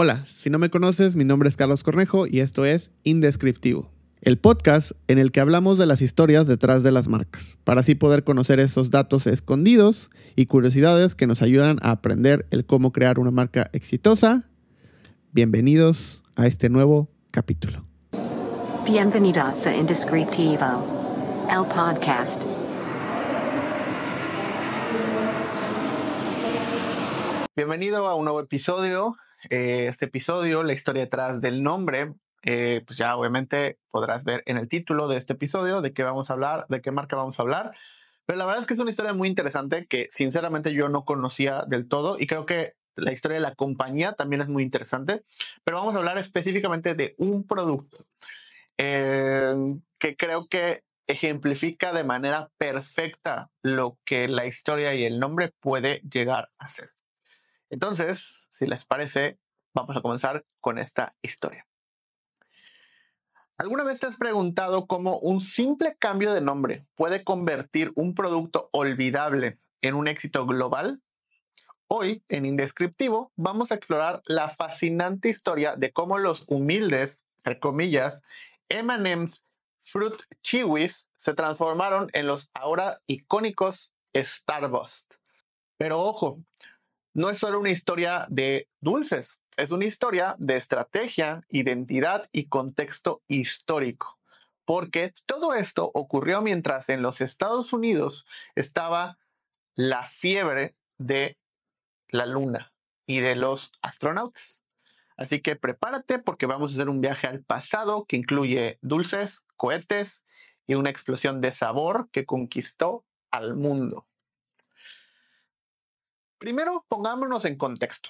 Hola, si no me conoces, mi nombre es Carlos Cornejo y esto es Indescriptivo, el podcast en el que hablamos de las historias detrás de las marcas, para así poder conocer esos datos escondidos y curiosidades que nos ayudan a aprender el cómo crear una marca exitosa. Bienvenidos a este nuevo capítulo. Bienvenidos a Indescriptivo, el podcast. Bienvenido a un nuevo episodio. Este episodio, la historia detrás del nombre, pues ya obviamente podrás ver en el título de este episodio de qué vamos a hablar, de qué marca vamos a hablar. Pero la verdad es que es una historia muy interesante que sinceramente yo no conocía del todo y creo que la historia de la compañía también es muy interesante. Pero vamos a hablar específicamente de un producto que creo que ejemplifica de manera perfecta lo que la historia y el nombre puede llegar a ser. Entonces, si les parece, vamos a comenzar con esta historia. ¿Alguna vez te has preguntado cómo un simple cambio de nombre puede convertir un producto olvidable en un éxito global? Hoy, en Indescriptivo, vamos a explorar la fascinante historia de cómo los humildes, entre comillas, M&M's Fruit Chewies se transformaron en los ahora icónicos Starburst. Pero ojo, no es solo una historia de dulces, es una historia de estrategia, identidad y contexto histórico. Porque todo esto ocurrió mientras en los Estados Unidos estaba la fiebre de la luna y de los astronautas. Así que prepárate porque vamos a hacer un viaje al pasado que incluye dulces, cohetes y una explosión de sabor que conquistó al mundo. Primero, pongámonos en contexto.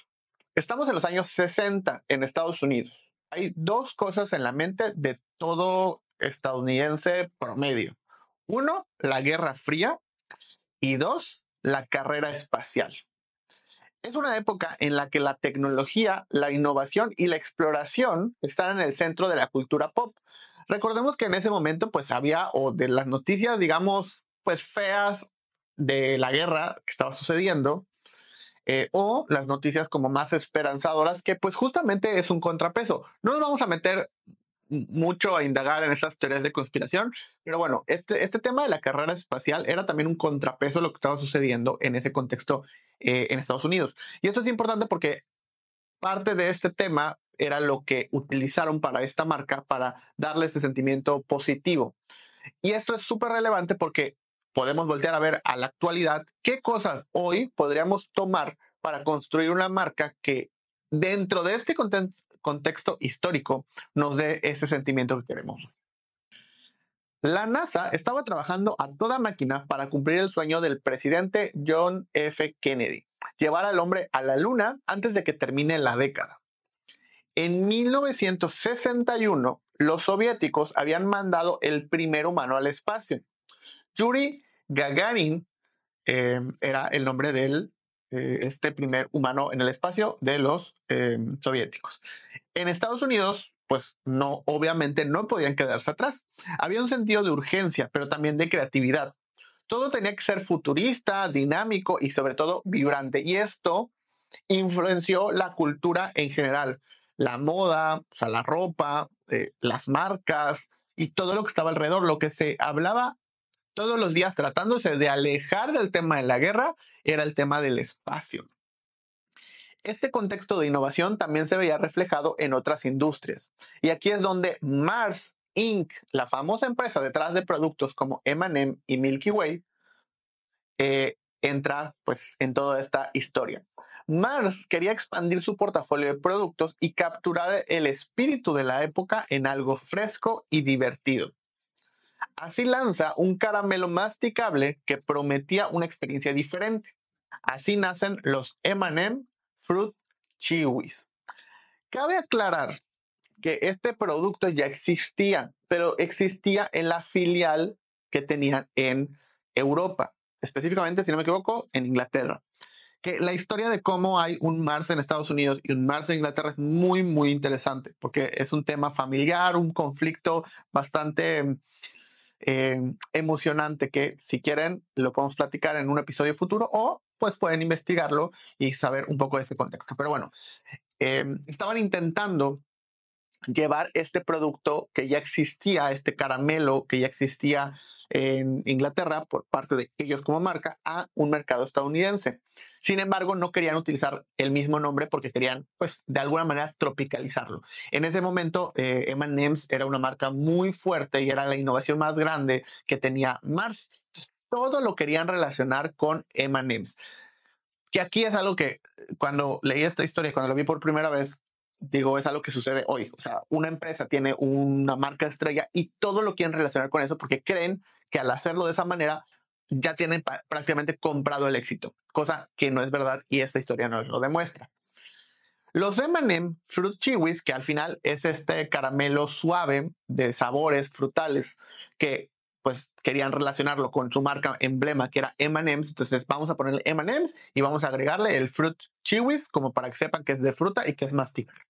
Estamos en los años 60 en Estados Unidos. Hay dos cosas en la mente de todo estadounidense promedio. Uno, la Guerra Fría y dos, la carrera espacial. Es una época en la que la tecnología, la innovación y la exploración están en el centro de la cultura pop. Recordemos que en ese momento pues había o de las noticias digamos pues feas de la guerra que estaba sucediendo, o las noticias como más esperanzadoras, que pues justamente es un contrapeso. No nos vamos a meter mucho a indagar en esas teorías de conspiración, pero bueno, este tema de la carrera espacial era también un contrapeso a lo que estaba sucediendo en ese contexto en Estados Unidos. Y esto es importante porque parte de este tema era lo que utilizaron para esta marca para darle este sentimiento positivo. Y esto es súper relevante porque podemos voltear a ver a la actualidad qué cosas hoy podríamos tomar para construir una marca que dentro de este contexto histórico nos dé ese sentimiento que queremos. La NASA estaba trabajando a toda máquina para cumplir el sueño del presidente John F. Kennedy, llevar al hombre a la luna antes de que termine la década. En 1961, los soviéticos habían mandado el primer humano al espacio. Yuri Gagarin era el nombre de este primer humano en el espacio de los soviéticos. En Estados Unidos, pues no, obviamente no podían quedarse atrás. Había un sentido de urgencia, pero también de creatividad. Todo tenía que ser futurista, dinámico y sobre todo vibrante. Y esto influenció la cultura en general, la moda, o sea, la ropa, las marcas y todo lo que estaba alrededor, lo que se hablaba todos los días tratándose de alejar del tema de la guerra era el tema del espacio. Este contexto de innovación también se veía reflejado en otras industrias. Y aquí es donde Mars Inc., la famosa empresa detrás de productos como M&M y Milky Way, entra pues en toda esta historia. Mars quería expandir su portafolio de productos y capturar el espíritu de la época en algo fresco y divertido. Así lanza un caramelo masticable que prometía una experiencia diferente. Así nacen los M&M Fruit Chewies. Cabe aclarar que este producto ya existía, pero existía en la filial que tenían en Europa, específicamente, si no me equivoco, en Inglaterra. Que la historia de cómo hay un Mars en Estados Unidos y un Mars en Inglaterra es muy, muy interesante, porque es un tema familiar, un conflicto bastante emocionante que si quieren lo podemos platicar en un episodio futuro o pues pueden investigarlo y saber un poco de ese contexto. Pero bueno, estaban intentando llevar este producto que ya existía, este caramelo que ya existía en Inglaterra por parte de ellos como marca, a un mercado estadounidense. Sin embargo, no querían utilizar el mismo nombre porque querían, pues, de alguna manera tropicalizarlo. En ese momento, M&M's era una marca muy fuerte y era la innovación más grande que tenía Mars. Entonces, todo lo querían relacionar con M&M's. Que aquí es algo que cuando leí esta historia, cuando lo vi por primera vez, digo, es algo que sucede hoy. O sea, una empresa tiene una marca estrella y todo lo quieren relacionar con eso porque creen que al hacerlo de esa manera ya tienen prácticamente comprado el éxito, cosa que no es verdad y esta historia nos lo demuestra. Los M&M Fruit Chewies, que al final es este caramelo suave de sabores frutales que pues querían relacionarlo con su marca emblema que era M&M's, entonces vamos a ponerle M&M's y vamos a agregarle el Fruit Chewies como para que sepan que es de fruta y que es masticable.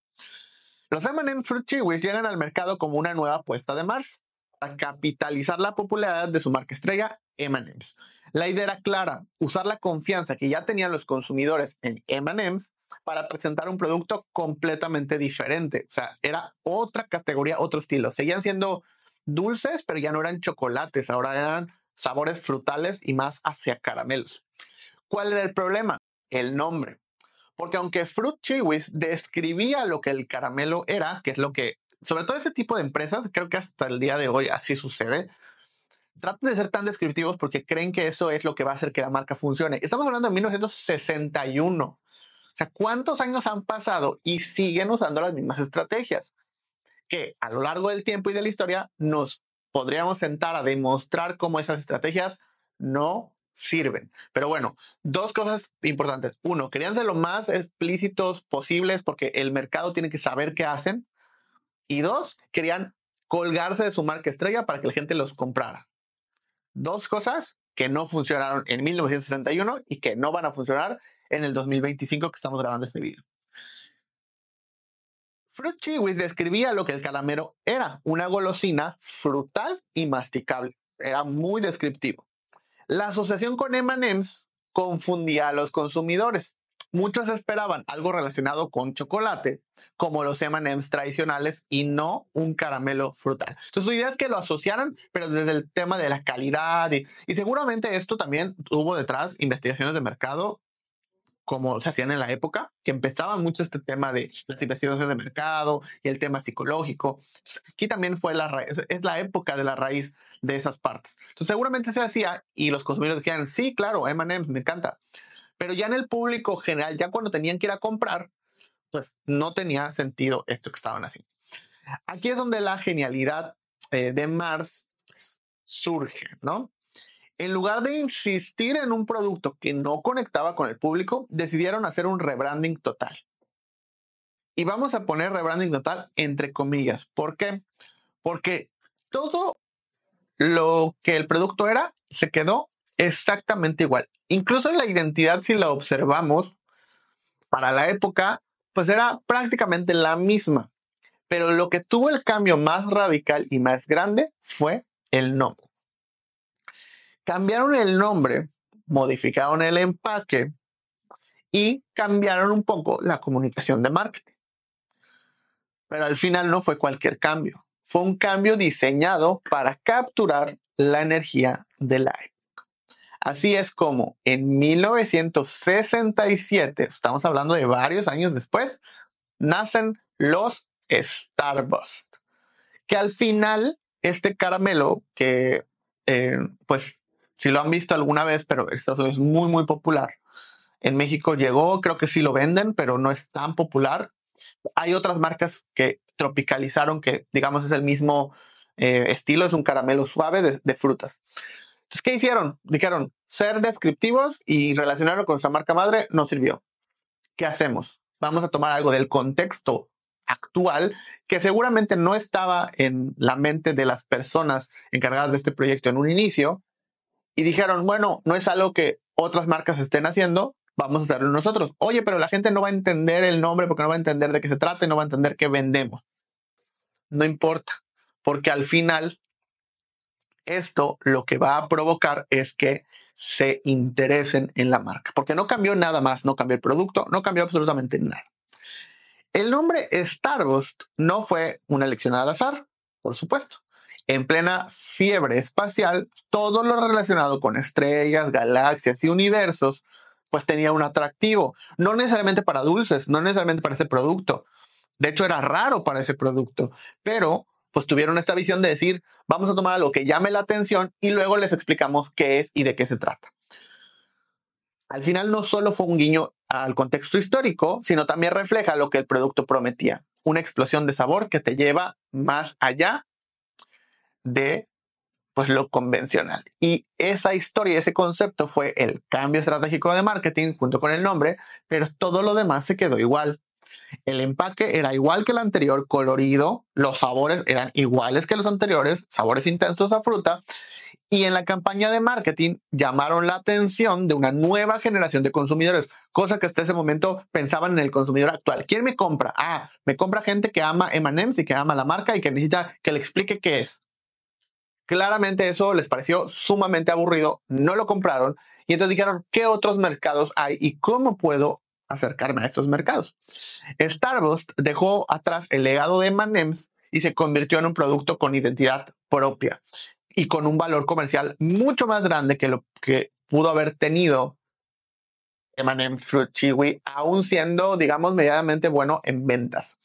Los M&M Fruit Chewies llegan al mercado como una nueva apuesta de Mars para capitalizar la popularidad de su marca estrella M&M's. La idea era clara, usar la confianza que ya tenían los consumidores en M&M's para presentar un producto completamente diferente. O sea, era otra categoría, otro estilo. Seguían siendo dulces, pero ya no eran chocolates, ahora eran sabores frutales y más hacia caramelos. ¿Cuál era el problema? El nombre. Porque aunque Fruit Chewies describía lo que el caramelo era, que es lo que, sobre todo ese tipo de empresas, creo que hasta el día de hoy así sucede, tratan de ser tan descriptivos porque creen que eso es lo que va a hacer que la marca funcione. Estamos hablando de 1961. O sea, ¿cuántos años han pasado y siguen usando las mismas estrategias? Que a lo largo del tiempo y de la historia nos podríamos sentar a demostrar cómo esas estrategias no sirven. Pero bueno, dos cosas importantes. Uno, querían ser lo más explícitos posibles porque el mercado tiene que saber qué hacen. Y dos, querían colgarse de su marca estrella para que la gente los comprara. Dos cosas que no funcionaron en 1961 y que no van a funcionar en el 2025 que estamos grabando este video. Fruit Chewies describía lo que el caramelo era, una golosina frutal y masticable. Era muy descriptivo. La asociación con M&M's confundía a los consumidores. Muchos esperaban algo relacionado con chocolate, como los M&M's tradicionales, y no un caramelo frutal. Entonces, su idea es que lo asociaran, pero desde el tema de la calidad. Y seguramente esto también tuvo detrás investigaciones de mercado como se hacían en la época, que empezaba mucho este tema de las investigaciones de mercado y el tema psicológico. Aquí también fue es la época de la raíz de esas partes. Entonces seguramente se hacía y los consumidores decían, sí, claro, M&M's, me encanta. Pero ya en el público general, ya cuando tenían que ir a comprar, pues no tenía sentido esto que estaban haciendo. Aquí es donde la genialidad de Mars surge, ¿no? En lugar de insistir en un producto que no conectaba con el público, decidieron hacer un rebranding total. Y vamos a poner rebranding total entre comillas. ¿Por qué? Porque todo lo que el producto era se quedó exactamente igual. Incluso la identidad, si la observamos, para la época, pues era prácticamente la misma. Pero lo que tuvo el cambio más radical y más grande fue el nombre. Cambiaron el nombre, modificaron el empaque y cambiaron un poco la comunicación de marketing. Pero al final no fue cualquier cambio. Fue un cambio diseñado para capturar la energía de la época. Así es como en 1967, estamos hablando de varios años después, nacen los Starburst. Que al final, este caramelo, que pues si lo han visto alguna vez, pero esto es muy, muy popular. En México llegó, creo que sí lo venden, pero no es tan popular. Hay otras marcas que tropicalizaron, que digamos es el mismo estilo, es un caramelo suave de frutas. Entonces, ¿qué hicieron? Dijeron, ser descriptivos y relacionarlo con su marca madre no sirvió. ¿Qué hacemos? Vamos a tomar algo del contexto actual que seguramente no estaba en la mente de las personas encargadas de este proyecto en un inicio y dijeron, bueno, no es algo que otras marcas estén haciendo, vamos a hacerlo nosotros. Oye, pero la gente no va a entender el nombre porque no va a entender de qué se trata y no va a entender qué vendemos. No importa, porque al final esto lo que va a provocar es que se interesen en la marca, porque no cambió nada más, no cambió el producto, no cambió absolutamente nada. El nombre Starburst no fue una elección al azar, por supuesto. En plena fiebre espacial, todo lo relacionado con estrellas, galaxias y universos, pues tenía un atractivo. No necesariamente para dulces, no necesariamente para ese producto. De hecho, era raro para ese producto, pero pues tuvieron esta visión de decir, vamos a tomar algo que llame la atención y luego les explicamos qué es y de qué se trata. Al final no solo fue un guiño al contexto histórico, sino también refleja lo que el producto prometía. Una explosión de sabor que te lleva más allá de pues, lo convencional. Y esa historia, ese concepto fue el cambio estratégico de marketing junto con el nombre, pero todo lo demás se quedó igual. El empaque era igual que el anterior, colorido, los sabores eran iguales que los anteriores, sabores intensos a fruta, y en la campaña de marketing llamaron la atención de una nueva generación de consumidores, cosa que hasta ese momento pensaban en el consumidor actual. ¿Quién me compra? Me compra gente que ama M&M's y que ama la marca y que necesita que le explique qué es. Claramente eso les pareció sumamente aburrido, no lo compraron y entonces dijeron, ¿qué otros mercados hay y cómo puedo acercarme a estos mercados? Starburst dejó atrás el legado de M&M's y se convirtió en un producto con identidad propia y con un valor comercial mucho más grande que lo que pudo haber tenido M&M's Fruit Chewy, aún siendo, digamos, medianamente bueno en ventas.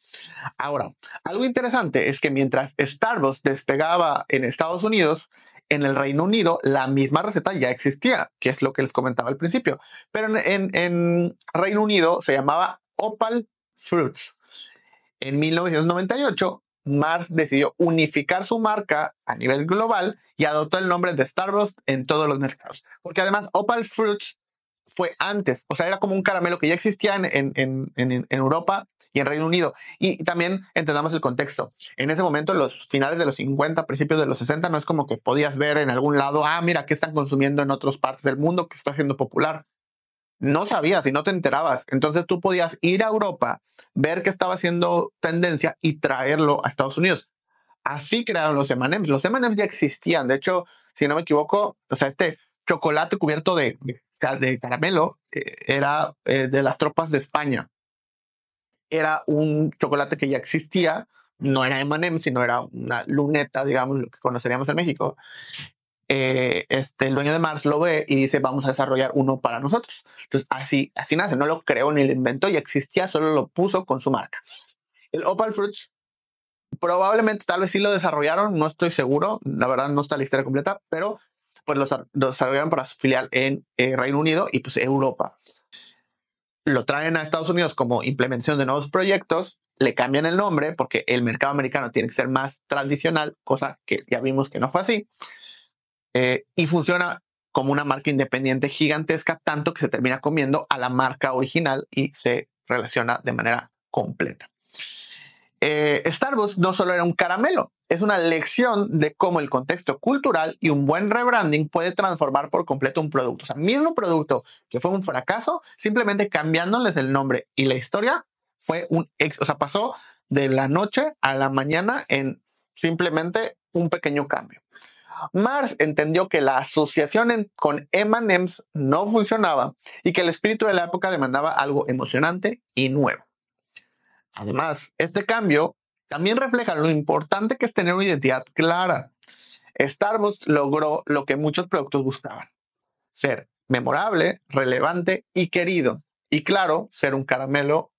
Ahora, algo interesante es que mientras Starbucks despegaba en Estados Unidos, en el Reino Unido la misma receta ya existía, que es lo que les comentaba al principio. Pero en Reino Unido se llamaba Opal Fruits. En 1998, Mars decidió unificar su marca a nivel global y adoptó el nombre de Starbucks en todos los mercados. Porque además Opal Fruits fue antes, o sea, era como un caramelo que ya existía en Europa y en Reino Unido. Y también entendamos el contexto. En ese momento, los finales de los 50, principios de los 60, no es como que podías ver en algún lado, mira, qué están consumiendo en otras partes del mundo, que está siendo popular. No sabías y no te enterabas. Entonces tú podías ir a Europa, ver que estaba haciendo tendencia y traerlo a Estados Unidos. Así crearon los M&M's. Los M&M's ya existían. De hecho, si no me equivoco, o sea, este chocolate cubierto de caramelo era de las tropas de España. Era un chocolate que ya existía. No era M&M, sino era una luneta, digamos, lo que conoceríamos en México. El dueño de Mars lo ve y dice, vamos a desarrollar uno para nosotros. Entonces, así nace. No lo creó ni lo inventó, ya existía, solo lo puso con su marca. El Opal Fruits probablemente tal vez sí lo desarrollaron, no estoy seguro, la verdad no está la historia completa, pero pues lo desarrollaron para su filial en Reino Unido y pues Europa. Lo traen a Estados Unidos como implementación de nuevos proyectos, le cambian el nombre porque el mercado americano tiene que ser más tradicional, cosa que ya vimos que no fue así, y funciona como una marca independiente gigantesca, tanto que se termina comiendo a la marca original y se relaciona de manera completa. Starbucks no solo era un caramelo, es una lección de cómo el contexto cultural y un buen rebranding puede transformar por completo un producto. O sea, mismo producto que fue un fracaso, simplemente cambiándoles el nombre y la historia fue o sea, pasó de la noche a la mañana en simplemente un pequeño cambio. Mars entendió que la asociación con M&M's no funcionaba y que el espíritu de la época demandaba algo emocionante y nuevo. Además, este cambio también refleja lo importante que es tener una identidad clara. Starbucks logró lo que muchos productos buscaban: ser memorable, relevante y querido. Y claro, ser un caramelo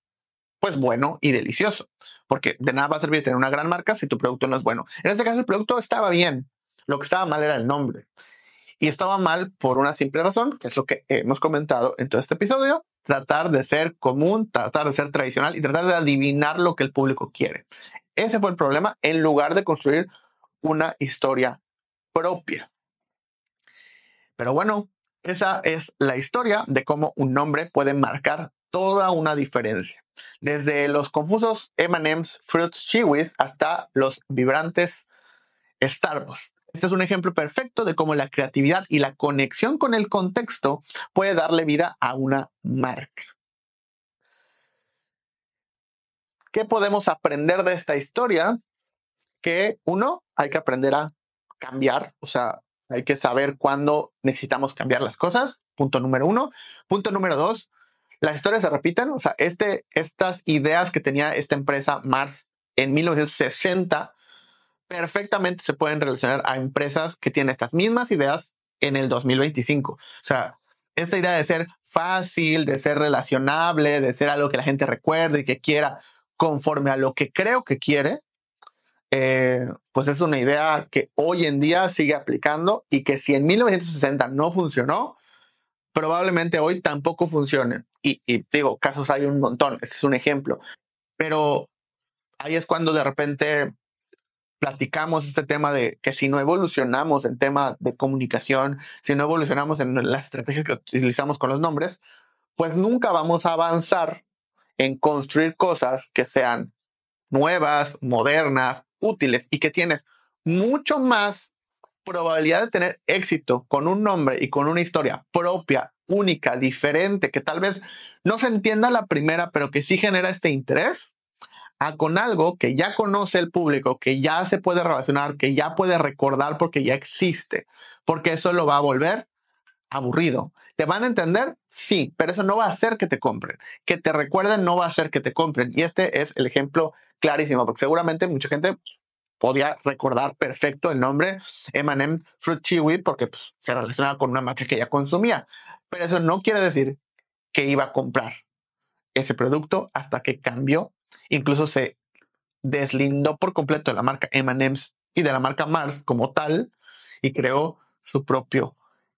pues bueno y delicioso, porque de nada va a servir tener una gran marca si tu producto no es bueno. En este caso el producto estaba bien, lo que estaba mal era el nombre. Y estaba mal por una simple razón, que es lo que hemos comentado en todo este episodio: tratar de ser común, tratar de ser tradicional y tratar de adivinar lo que el público quiere. Ese fue el problema, en lugar de construir una historia propia. Pero bueno, esa es la historia de cómo un nombre puede marcar toda una diferencia. Desde los confusos M&M's Fruit Chewies hasta los vibrantes Starbucks. Este es un ejemplo perfecto de cómo la creatividad y la conexión con el contexto puede darle vida a una marca. ¿Qué podemos aprender de esta historia? Que uno, hay que aprender a cambiar, o sea, hay que saber cuándo necesitamos cambiar las cosas. Punto número 1. Punto número 2, las historias se repiten. O sea, estas ideas que tenía esta empresa Mars en 1960 perfectamente se pueden relacionar a empresas que tienen estas mismas ideas en el 2025. O sea, esta idea de ser fácil, de ser relacionable, de ser algo que la gente recuerde y que quiera conforme a lo que creo que quiere, pues es una idea que hoy en día sigue aplicando y que si en 1960 no funcionó, probablemente hoy tampoco funcione. Y digo, casos hay un montón, este es un ejemplo, pero ahí es cuando de repente platicamos este tema de que si no evolucionamos en tema de comunicación, si no evolucionamos en las estrategias que utilizamos con los nombres, pues nunca vamos a avanzar en construir cosas que sean nuevas, modernas, útiles y que tienes mucho más probabilidad de tener éxito con un nombre y con una historia propia, única, diferente, que tal vez no se entienda a la primera, pero que sí genera este interés, a con algo que ya conoce el público, que ya se puede relacionar, que ya puede recordar porque ya existe, porque eso lo va a volver aburrido. ¿Te van a entender? Sí, pero eso no va a hacer que te compren. Que te recuerden no va a hacer que te compren. Y este es el ejemplo clarísimo, porque seguramente mucha gente podía recordar perfecto el nombre M&M Fruit Chewy porque pues, se relacionaba con una marca que ya consumía. Pero eso no quiere decir que iba a comprar ese producto hasta que cambió. Incluso se deslindó por completo de la marca M&M's y de la marca Mars como tal y creó su propio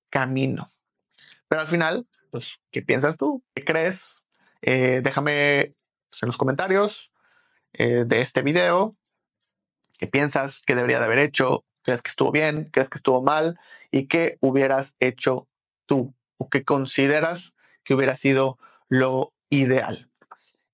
camino. Pero al final, pues, ¿qué piensas tú? ¿Qué crees? Déjame pues, en los comentarios de este video qué piensas que debería de haber hecho, crees que estuvo bien, crees que estuvo mal y qué hubieras hecho tú o qué consideras que hubiera sido lo ideal.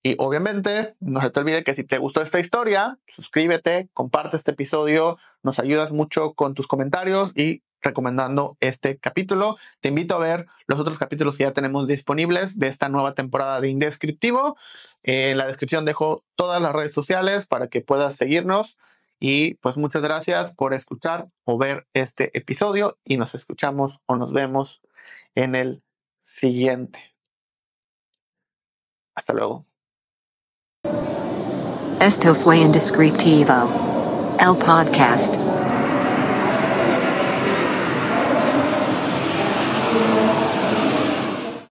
Y obviamente, no se te olvide que si te gustó esta historia, suscríbete, comparte este episodio, nos ayudas mucho con tus comentarios y recomendando este capítulo. Te invito a ver los otros capítulos que ya tenemos disponibles de esta nueva temporada de Indescriptivo. En la descripción dejo todas las redes sociales para que puedas seguirnos. Y pues muchas gracias por escuchar o ver este episodio y nos escuchamos o nos vemos en el siguiente. Hasta luego. Esto fue Indescriptivo, el podcast.